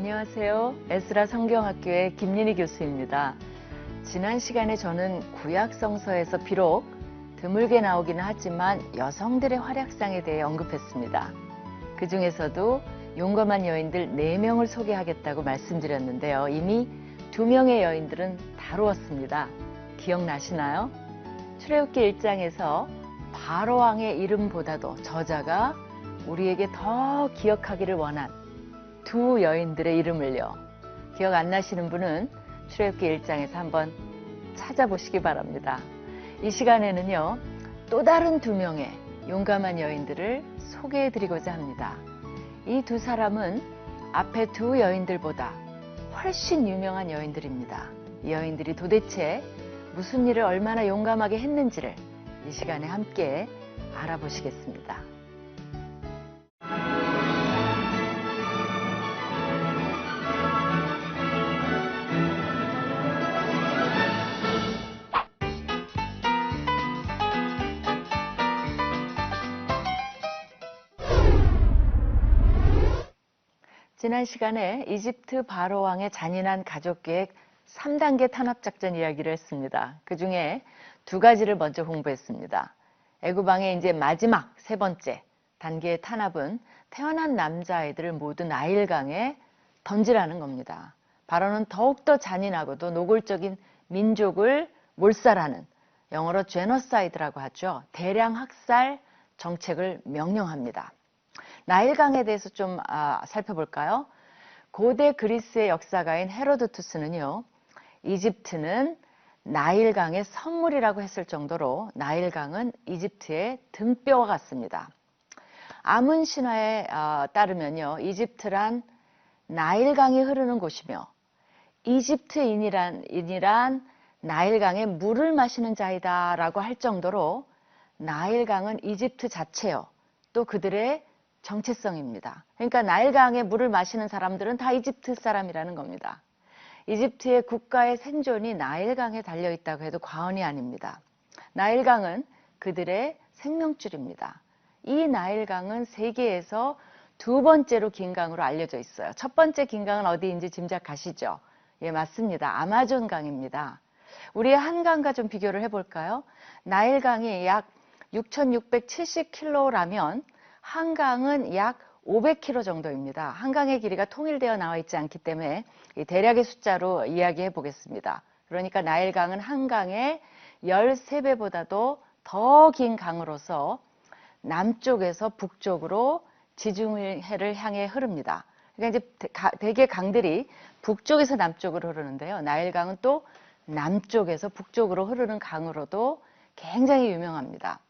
안녕하세요. 에스라 성경학교의 김린희 교수입니다. 지난 시간에 저는 구약 성서에서 비록 드물게 나오기는 하지만 여성들의 활약상에 대해 언급했습니다. 그 중에서도 용감한 여인들 4명을 소개하겠다고 말씀드렸는데요. 이미 2명의 여인들은 다루었습니다. 기억나시나요? 출애굽기 1장에서 바로왕의 이름보다도 저자가 우리에게 더 기억하기를 원한 2 여인들의 이름을요. 기억 안 나시는 분은 출애굽기 1장에서 한번 찾아보시기 바랍니다. 이 시간에는요, 또 다른 2명의 용감한 여인들을 소개해드리고자 합니다. 이 2 사람은 앞에 2 여인들보다 훨씬 유명한 여인들입니다. 이 여인들이 도대체 무슨 일을 얼마나 용감하게 했는지를 이 시간에 함께 알아보시겠습니다. 지난 시간에 이집트 바로왕의 잔인한 가족계획 3단계 탄압작전 이야기를 했습니다. 그 중에 2가지를 먼저 공부했습니다. 애굽왕의 이제 마지막 3번째 단계의 탄압은 태어난 남자아이들을 모두 나일강에 던지라는 겁니다. 바로는 더욱더 잔인하고도 노골적인 민족을 몰살하는, 영어로 제노사이드라고 하죠. 대량 학살 정책을 명령합니다. 나일강에 대해서 좀 살펴볼까요? 고대 그리스의 역사가인 헤로도투스는요, 이집트는 나일강의 선물이라고 했을 정도로 나일강은 이집트의 등뼈와 같습니다. 아문 신화에 따르면요, 이집트란 나일강이 흐르는 곳이며 이집트인이란 나일강의 물을 마시는 자이다 라고 할 정도로 나일강은 이집트 자체요, 또 그들의 정체성입니다. 그러니까 나일강의 물을 마시는 사람들은 다 이집트 사람이라는 겁니다. 이집트의 국가의 생존이 나일강에 달려있다고 해도 과언이 아닙니다. 나일강은 그들의 생명줄입니다. 이 나일강은 세계에서 2번째로 긴 강으로 알려져 있어요. 첫 번째 긴 강은 어디인지 짐작가시죠? 예, 맞습니다. 아마존 강입니다. 우리의 한강과 좀 비교를 해볼까요? 나일강이 약 6,670km라면 한강은 약 500km 정도입니다. 한강의 길이가 통일되어 나와 있지 않기 때문에 대략의 숫자로 이야기해 보겠습니다. 그러니까 나일강은 한강의 13배보다도 더 긴 강으로서 남쪽에서 북쪽으로 지중해를 향해 흐릅니다. 그러니까 이제 대개 강들이 북쪽에서 남쪽으로 흐르는데요. 나일강은 또 남쪽에서 북쪽으로 흐르는 강으로도 굉장히 유명합니다.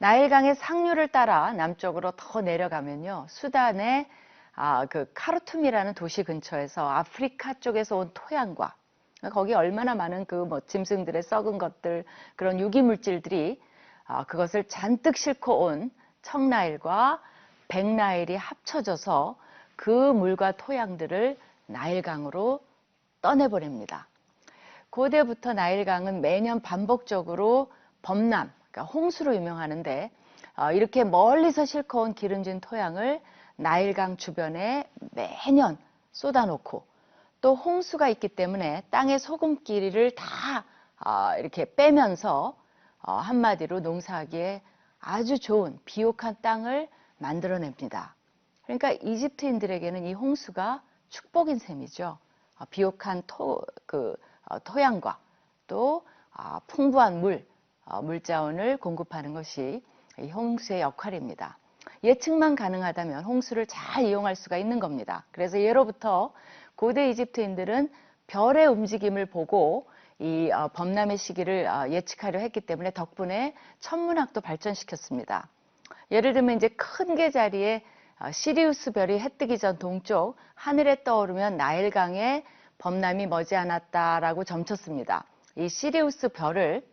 나일강의 상류를 따라 남쪽으로 더 내려가면요, 수단의 그 카르툼이라는 도시 근처에서 아프리카 쪽에서 온 토양과 거기 얼마나 많은 그 짐승들의 썩은 것들, 그런 유기물질들이 그것을 잔뜩 싣고 온 청나일과 백나일이 합쳐져서 그 물과 토양들을 나일강으로 떠내보냅니다. 고대부터 나일강은 매년 반복적으로 범람, 그러니까 홍수로 유명하는데, 이렇게 멀리서 싣고 온 기름진 토양을 나일강 주변에 매년 쏟아놓고, 또 홍수가 있기 때문에 땅의 소금기를 다 이렇게 빼면서 한마디로 농사하기에 아주 좋은 비옥한 땅을 만들어냅니다. 그러니까 이집트인들에게는 이 홍수가 축복인 셈이죠. 비옥한 토양과 또 풍부한 물자원을 공급하는 것이 이 홍수의 역할입니다. 예측만 가능하다면 홍수를 잘 이용할 수가 있는 겁니다. 그래서 예로부터 고대 이집트인들은 별의 움직임을 보고 이 범람의 시기를 예측하려 했기 때문에 덕분에 천문학도 발전시켰습니다. 예를 들면 이제 큰 계자리에 시리우스 별이 해 뜨기 전 동쪽 하늘에 떠오르면 나일강의 범람이 머지않았다라고 점쳤습니다. 이 시리우스 별을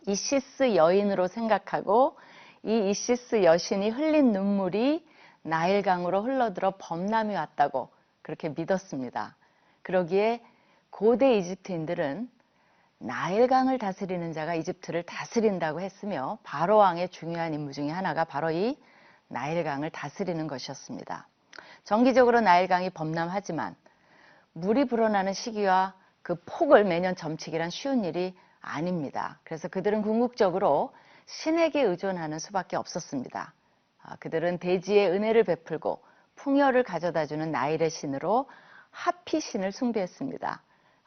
이시스 여인으로 생각하고 이 이시스 여신이 흘린 눈물이 나일강으로 흘러들어 범람이 왔다고 그렇게 믿었습니다. 그러기에 고대 이집트인들은 나일강을 다스리는 자가 이집트를 다스린다고 했으며 바로왕의 중요한 임무 중에 하나가 바로 이 나일강을 다스리는 것이었습니다. 정기적으로 나일강이 범람하지만 물이 불어나는 시기와 그 폭을 매년 점치기란 쉬운 일이 아닙니다. 그래서 그들은 궁극적으로 신에게 의존하는 수밖에 없었습니다. 그들은 대지의 은혜를 베풀고 풍요를 가져다주는 나일의 신으로 하피 신을 숭배했습니다.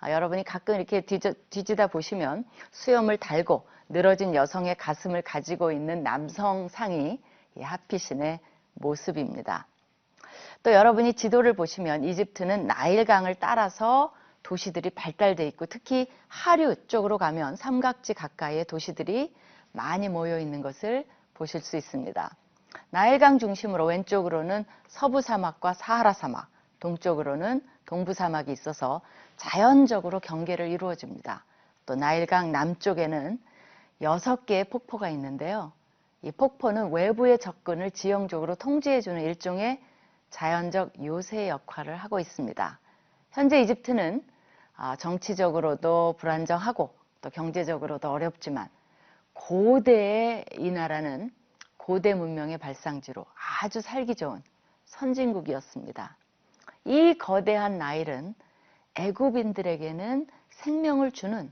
여러분이 가끔 이렇게 뒤지다 보시면 수염을 달고 늘어진 여성의 가슴을 가지고 있는 남성상이 이 하피 신의 모습입니다. 또 여러분이 지도를 보시면 이집트는 나일강을 따라서 도시들이 발달돼 있고 특히 하류 쪽으로 가면 삼각지 가까이에 도시들이 많이 모여 있는 것을 보실 수 있습니다. 나일강 중심으로 왼쪽으로는 서부 사막과 사하라 사막, 동쪽으로는 동부 사막이 있어서 자연적으로 경계를 이루어 줍니다. 또 나일강 남쪽에는 6개의 폭포가 있는데요. 이 폭포는 외부의 접근을 지형적으로 통제해주는 일종의 자연적 요새 역할을 하고 있습니다. 현재 이집트는 정치적으로도 불안정하고 또 경제적으로도 어렵지만 고대의 이 나라는 고대 문명의 발상지로 아주 살기 좋은 선진국이었습니다. 이 거대한 나일은 애굽인들에게는 생명을 주는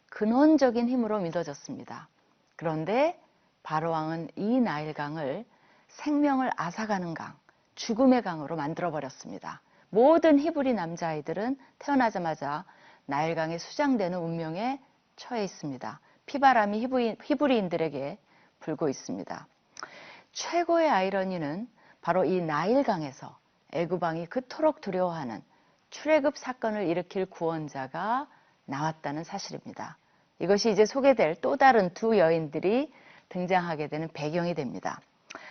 근원적인 힘으로 믿어졌습니다. 그런데 바로왕은 이 나일강을 생명을 앗아가는 강, 죽음의 강으로 만들어버렸습니다. 모든 히브리 남자아이들은 태어나자마자 나일강에 수장되는 운명에 처해 있습니다. 피바람이 히브리인들에게 불고 있습니다. 최고의 아이러니는 바로 이 나일강에서 애굽왕이 그토록 두려워하는 출애굽 사건을 일으킬 구원자가 나왔다는 사실입니다. 이것이 이제 소개될 또 다른 두 여인들이 등장하게 되는 배경이 됩니다.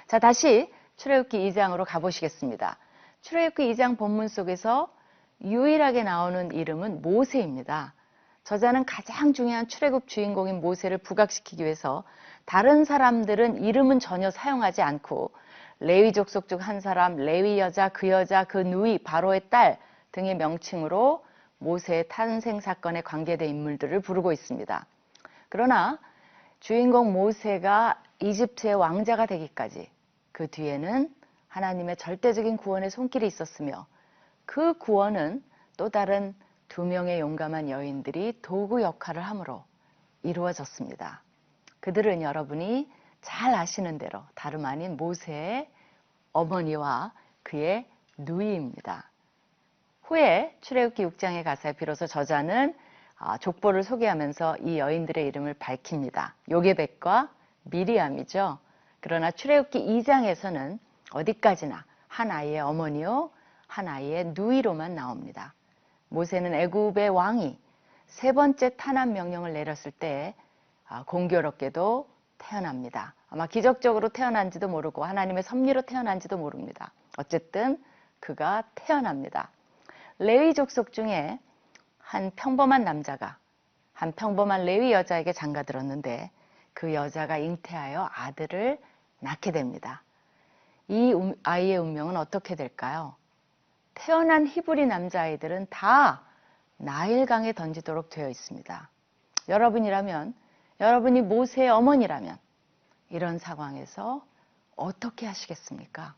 자, 다시 출애굽기 2장으로 가보시겠습니다. 출애굽기 2장 본문 속에서 유일하게 나오는 이름은 모세입니다. 저자는 가장 중요한 출애굽 주인공인 모세를 부각시키기 위해서 다른 사람들은 이름은 전혀 사용하지 않고 레위 족속 중 한 사람, 레위 여자, 그 누이, 바로의 딸 등의 명칭으로 모세의 탄생 사건에 관계된 인물들을 부르고 있습니다. 그러나 주인공 모세가 이집트의 왕자가 되기까지 그 뒤에는 하나님의 절대적인 구원의 손길이 있었으며 그 구원은 또 다른 2명의 용감한 여인들이 도구 역할을 함으로 이루어졌습니다. 그들은 여러분이 잘 아시는 대로 다름 아닌 모세의 어머니와 그의 누이입니다. 후에 출애굽기 6장에 가서 비로소 저자는 족보를 소개하면서 이 여인들의 이름을 밝힙니다. 요게벳과 미리암이죠. 그러나 출애굽기 2장에서는 어디까지나 한 아이의 어머니요, 한 아이의 누이로만 나옵니다. 모세는 애굽의 왕이 3번째 탄압 명령을 내렸을 때 공교롭게도 태어납니다. 아마 기적적으로 태어난지도 모르고 하나님의 섭리로 태어난지도 모릅니다. 어쨌든 그가 태어납니다. 레위 족속 중에 한 평범한 남자가 한 평범한 레위 여자에게 장가들었는데 그 여자가 잉태하여 아들을 낳게 됩니다. 이 아이의 운명은 어떻게 될까요? 태어난 히브리 남자아이들은 다 나일강에 던지도록 되어 있습니다. 여러분이라면, 여러분이 모세의 어머니라면 이런 상황에서 어떻게 하시겠습니까?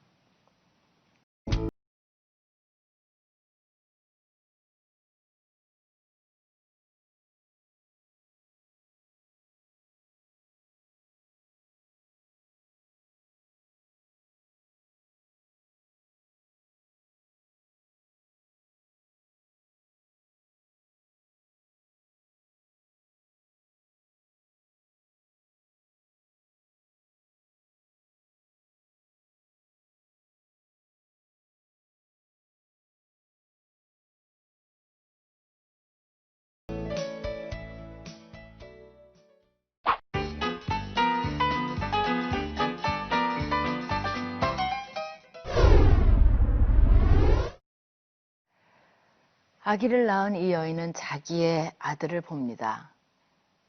아기를 낳은 이 여인은 자기의 아들을 봅니다.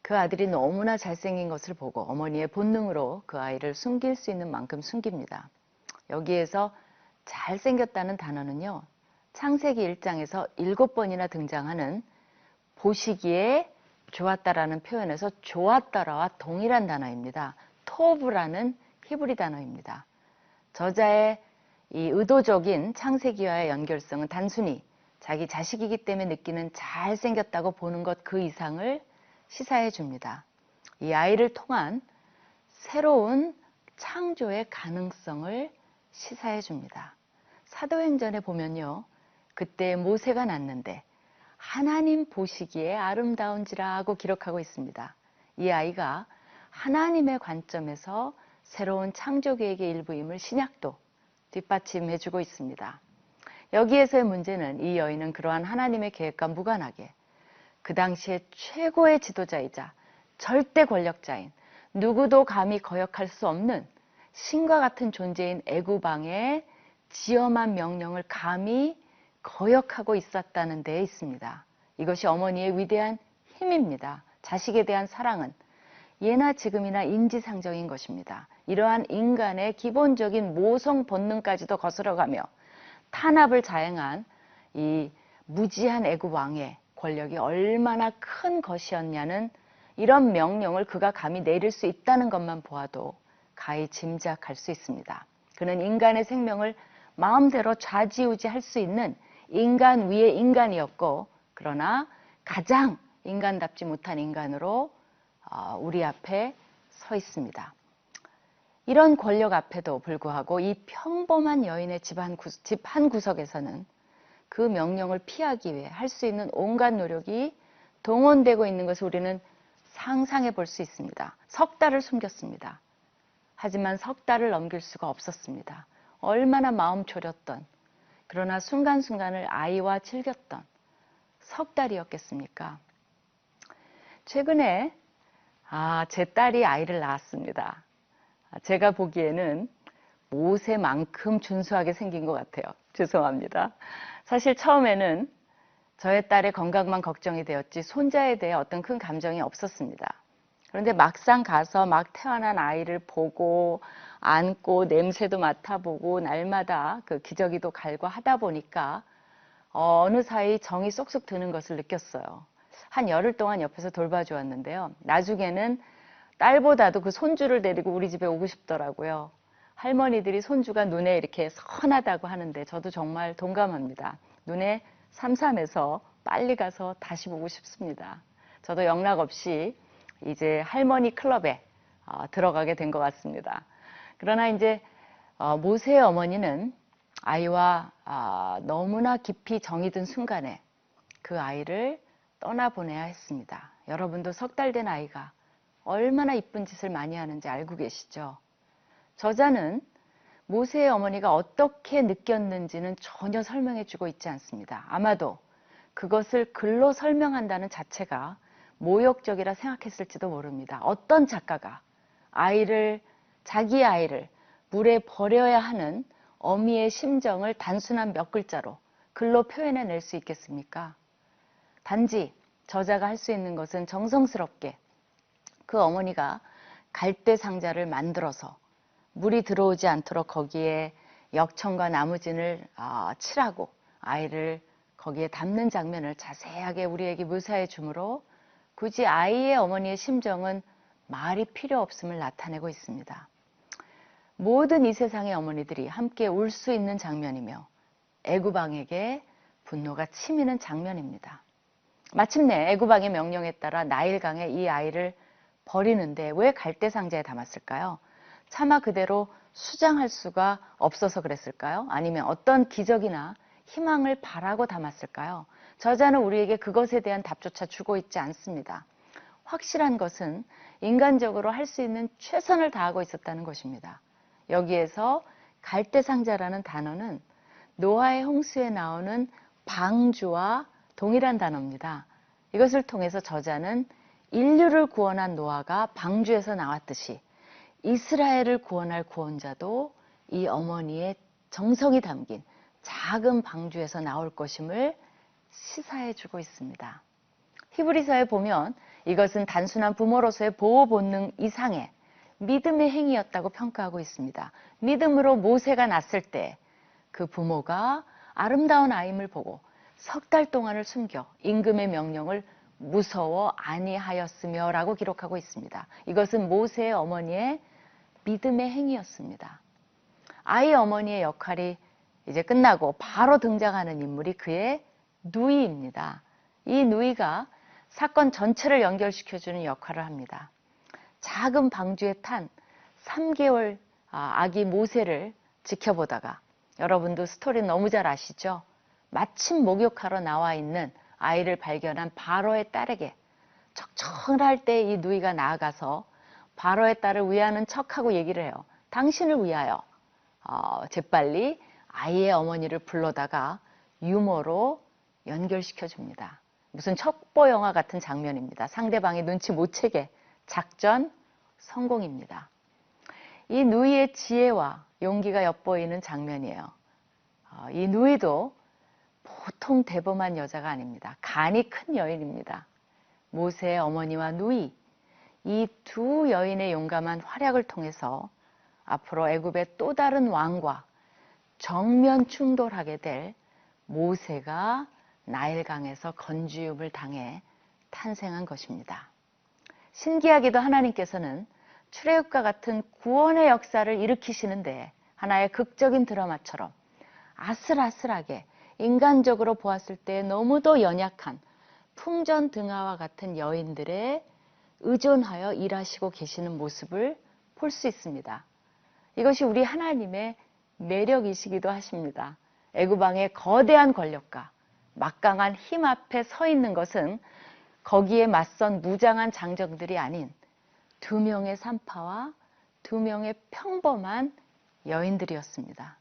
그 아들이 너무나 잘생긴 것을 보고 어머니의 본능으로 그 아이를 숨길 수 있는 만큼 숨깁니다. 여기에서 잘생겼다는 단어는요, 창세기 1장에서 7번이나 등장하는 보시기에 좋았다라는 표현에서 좋았더라와 동일한 단어입니다. 토브라는 히브리 단어입니다. 저자의 이 의도적인 창세기와의 연결성은 단순히 자기 자식이기 때문에 느끼는 잘생겼다고 보는 것 그 이상을 시사해 줍니다. 이 아이를 통한 새로운 창조의 가능성을 시사해 줍니다. 사도행전에 보면요. 그때 모세가 낳는데 하나님 보시기에 아름다운지라 하고 기록하고 있습니다. 이 아이가 하나님의 관점에서 새로운 창조 계획의 일부임을 신약도 뒷받침해 주고 있습니다. 여기에서의 문제는 이 여인은 그러한 하나님의 계획과 무관하게 그 당시에 최고의 지도자이자 절대 권력자인 누구도 감히 거역할 수 없는 신과 같은 존재인 애굽 왕의 지엄한 명령을 감히 거역하고 있었다는 데에 있습니다. 이것이 어머니의 위대한 힘입니다. 자식에 대한 사랑은 예나 지금이나 인지상정인 것입니다. 이러한 인간의 기본적인 모성 본능까지도 거스러가며 탄압을 자행한 이 무지한 애굽 왕의 권력이 얼마나 큰 것이었냐는 이런 명령을 그가 감히 내릴 수 있다는 것만 보아도 가히 짐작할 수 있습니다. 그는 인간의 생명을 마음대로 좌지우지할 수 있는 인간 위의 인간이었고, 그러나 가장 인간답지 못한 인간으로 우리 앞에 서 있습니다. 이런 권력 앞에도 불구하고 이 평범한 여인의 집 한 구석에서는 그 명령을 피하기 위해 할 수 있는 온갖 노력이 동원되고 있는 것을 우리는 상상해 볼 수 있습니다. 석 달을 숨겼습니다. 하지만 석 달을 넘길 수가 없었습니다. 얼마나 마음 졸였던, 그러나 순간순간을 아이와 즐겼던 석 달이었겠습니까? 최근에 제 딸이 아이를 낳았습니다. 제가 보기에는 모세만큼 준수하게 생긴 것 같아요. 죄송합니다. 사실 처음에는 저의 딸의 건강만 걱정이 되었지 손자에 대해 어떤 큰 감정이 없었습니다. 그런데 막상 가서 막 태어난 아이를 보고 안고 냄새도 맡아보고 날마다 그 기저귀도 갈고 하다 보니까 어느 사이 정이 쏙쏙 드는 것을 느꼈어요. 한 열흘 동안 옆에서 돌봐주었는데요. 나중에는 딸보다도 그 손주를 데리고 우리 집에 오고 싶더라고요. 할머니들이 손주가 눈에 이렇게 선하다고 하는데 저도 정말 동감합니다. 눈에 삼삼해서 빨리 가서 다시 보고 싶습니다. 저도 영락 없이 이제 할머니 클럽에 들어가게 된 것 같습니다. 그러나 이제 모세의 어머니는 아이와 너무나 깊이 정이 든 순간에 그 아이를 떠나보내야 했습니다. 여러분도 석 달 된 아이가 얼마나 이쁜 짓을 많이 하는지 알고 계시죠? 저자는 모세의 어머니가 어떻게 느꼈는지는 전혀 설명해 주고 있지 않습니다. 아마도 그것을 글로 설명한다는 자체가 모욕적이라 생각했을지도 모릅니다. 어떤 작가가 자기 아이를 물에 버려야 하는 어미의 심정을 단순한 몇 글자로 글로 표현해낼 수 있겠습니까? 단지 저자가 할 수 있는 것은 정성스럽게 그 어머니가 갈대 상자를 만들어서 물이 들어오지 않도록 거기에 역청과 나무진을 칠하고 아이를 거기에 담는 장면을 자세하게 우리에게 묘사해 주므로 굳이 아이의 어머니의 심정은 말이 필요 없음을 나타내고 있습니다. 모든 이 세상의 어머니들이 함께 울 수 있는 장면이며 애굽 왕에게 분노가 치미는 장면입니다. 마침내 애굽 왕의 명령에 따라 나일강에 이 아이를 버리는데 왜 갈대 상자에 담았을까요? 차마 그대로 수장할 수가 없어서 그랬을까요? 아니면 어떤 기적이나 희망을 바라고 담았을까요? 저자는 우리에게 그것에 대한 답조차 주고 있지 않습니다. 확실한 것은 인간적으로 할 수 있는 최선을 다하고 있었다는 것입니다. 여기에서 갈대상자라는 단어는 노아의 홍수에 나오는 방주와 동일한 단어입니다. 이것을 통해서 저자는 인류를 구원한 노아가 방주에서 나왔듯이 이스라엘을 구원할 구원자도 이 어머니의 정성이 담긴 작은 방주에서 나올 것임을 시사해주고 있습니다. 히브리서에 보면 이것은 단순한 부모로서의 보호 본능 이상의 믿음의 행위였다고 평가하고 있습니다. 믿음으로 모세가 낳았을 때 그 부모가 아름다운 아임을 보고 석 달 동안을 숨겨 임금의 명령을 무서워 아니하였으며 라고 기록하고 있습니다. 이것은 모세의 어머니의 믿음의 행위였습니다. 아이 어머니의 역할이 이제 끝나고 바로 등장하는 인물이 그의 누이입니다. 이 누이가 사건 전체를 연결시켜주는 역할을 합니다. 작은 방주에 탄 3개월 아기 모세를 지켜보다가, 여러분도 스토리 너무 잘 아시죠? 마침 목욕하러 나와 있는 아이를 발견한 바로의 딸에게 척척할 때 이 누이가 나아가서 바로의 딸을 위하는 척하고 얘기를 해요. 당신을 위하여 재빨리 아이의 어머니를 불러다가 유머로 연결시켜 줍니다. 무슨 첩보 영화 같은 장면입니다. 상대방이 눈치 못 채게 작전 성공입니다. 이 누이의 지혜와 용기가 엿보이는 장면이에요. 이 누이도 보통 대범한 여자가 아닙니다. 간이 큰 여인입니다. 모세의 어머니와 누이, 이 두 여인의 용감한 활약을 통해서 앞으로 애굽의 또 다른 왕과 정면 충돌하게 될 모세가 나일강에서 건지움을 당해 탄생한 것입니다. 신기하게도 하나님께서는 출애굽과 같은 구원의 역사를 일으키시는데 하나의 극적인 드라마처럼 아슬아슬하게 인간적으로 보았을 때 너무도 연약한 풍전등화와 같은 여인들에 의존하여 일하시고 계시는 모습을 볼 수 있습니다. 이것이 우리 하나님의 매력이시기도 하십니다. 애굽왕의 거대한 권력과 막강한 힘 앞에 서 있는 것은 거기에 맞선 무장한 장정들이 아닌 2명의 산파와 2명의 평범한 여인들이었습니다.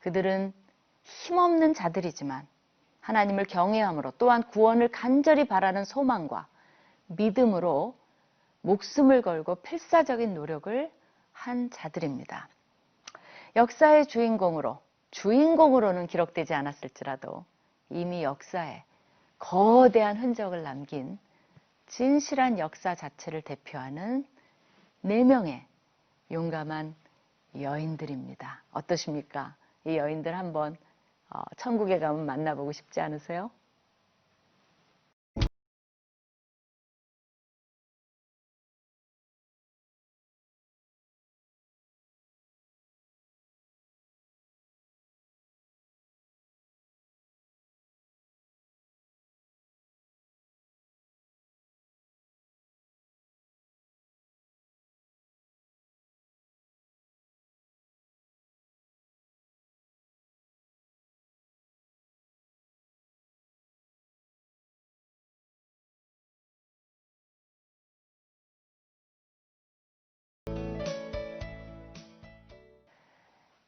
그들은 힘없는 자들이지만 하나님을 경외함으로, 또한 구원을 간절히 바라는 소망과 믿음으로 목숨을 걸고 필사적인 노력을 한 자들입니다. 역사의 주인공으로는 기록되지 않았을지라도 이미 역사에 거대한 흔적을 남긴 진실한 역사 자체를 대표하는 4명의 용감한 여인들입니다. 어떠십니까? 이 여인들 한번 천국에 가면 만나보고 싶지 않으세요?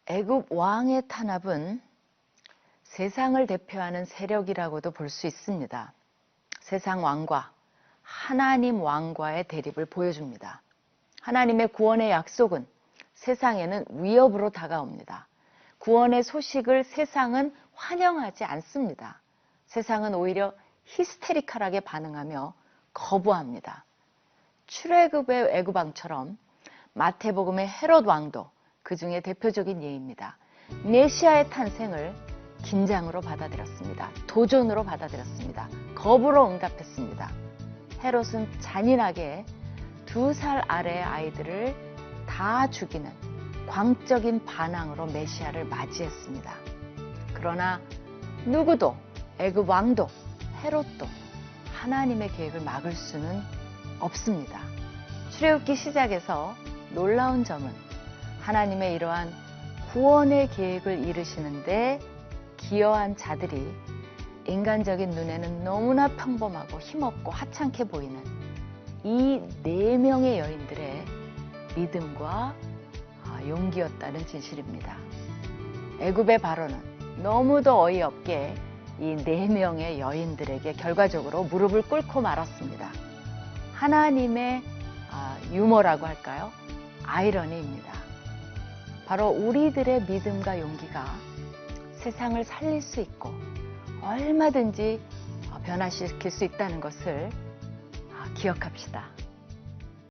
애굽 왕의 탄압은 세상을 대표하는 세력이라고도 볼 수 있습니다. 세상 왕과 하나님 왕과의 대립을 보여줍니다. 하나님의 구원의 약속은 세상에는 위협으로 다가옵니다. 구원의 소식을 세상은 환영하지 않습니다. 세상은 오히려 히스테리컬하게 반응하며 거부합니다. 출애굽의 애굽왕처럼 마태복음의 헤롯 왕도 그 중에 대표적인 예입니다. 메시아의 탄생을 긴장으로 받아들였습니다. 도전으로 받아들였습니다. 거부로 응답했습니다. 헤롯은 잔인하게 2살 아래의 아이들을 다 죽이는 광적인 반항으로 메시아를 맞이했습니다. 그러나 누구도, 애굽 왕도 헤롯도 하나님의 계획을 막을 수는 없습니다. 출애굽기 시작에서 놀라운 점은 하나님의 이러한 구원의 계획을 이루시는데 기여한 자들이 인간적인 눈에는 너무나 평범하고 힘없고 하찮게 보이는 이 4명의 여인들의 믿음과 용기였다는 진실입니다. 애굽의 바로는 너무도 어이없게 이 4명의 여인들에게 결과적으로 무릎을 꿇고 말았습니다. 하나님의 유머라고 할까요? 아이러니입니다. 바로 우리들의 믿음과 용기가 세상을 살릴 수 있고 얼마든지 변화시킬 수 있다는 것을 기억합시다.